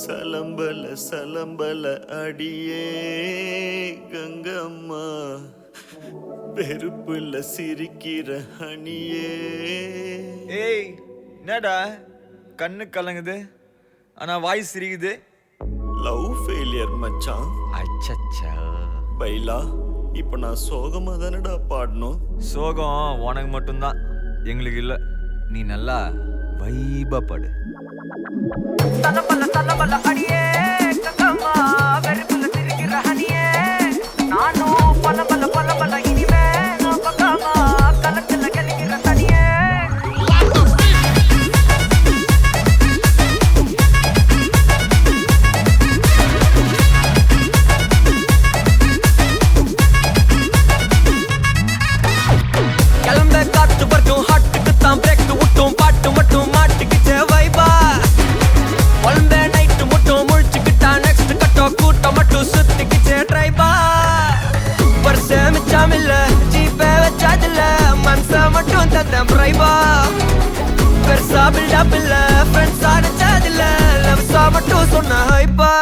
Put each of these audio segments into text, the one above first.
சலம்பல சலம்பல அடியே கங்கம்மா, பெருப்புல சிரிக்கிற ஹனியே. ஏய் என்னடா கண்ணு கலங்குது ஆனா வாய் சிரிக்குது? லவ் ஃபெயிலியர் மச்சான். அச்சச்சா. பைலா, இப்ப நான் சோகமா தானடா பாடணும். சோகம் உனக்கு மட்டும்தான், எங்களுக்கு இல்ல. நீ நல்லா வைபா பாடு. தலபல அடியே கங்கம்மா, வெறுப்புல சிரிக்கிற ஹனியே. நானும் பல இனிமே நான் பக்காமா, கலத்துல கலிக்கிற தனியே. கிளம்ப காத்து வரைக்கும் ஹாட்டுக்கு தான் பிரேக் விட்டும், பாட்டு மட்டும் மாட்டுக்குச்சே வைபா. ஒன்பே நைட்டு மட்டும் முழிச்சுக்கிட்டா நெக்ஸ்ட் கட்டோ கூட்டம் மட்டும் சுத்திக்கிச்சே ட்ரைபா. வருஷ மிச்சாமில்ல ஜீப்பே வச்சாதில்ல, மனச மட்டும் தந்தேன் பிரைபா. பெருசா பில்டப் இல்ல ஃப்ரெண்ட்ஸ் அடிச்சாதில்ல, லவ்ஸா மட்டும் சொன்ன ஹைப்பா.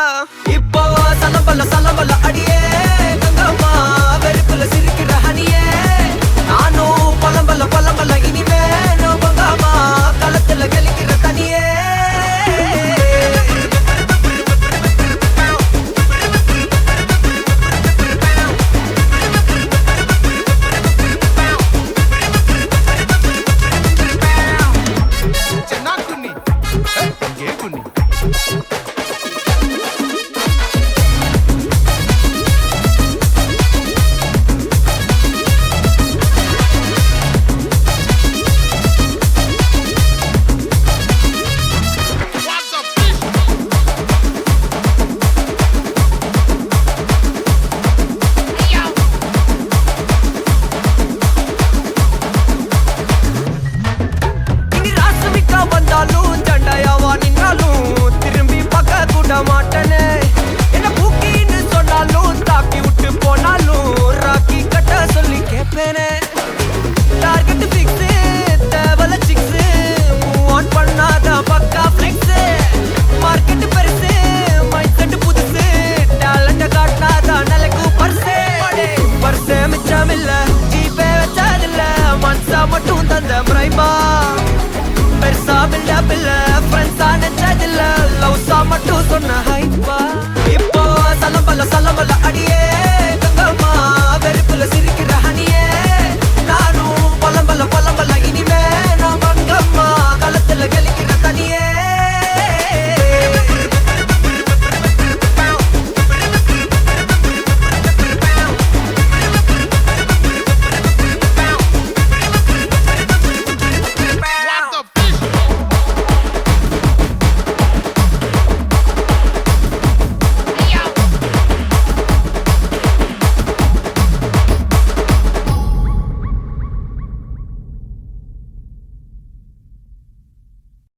இப்போ சலம்பல அடியே கங்கம்மா, வெறுப்புல சிரிக்கிற ஹனியே. நானும் பலம்பல இனிமே நான் பங்காமா, களத்துல கலிக்கிற தனியே. Hey,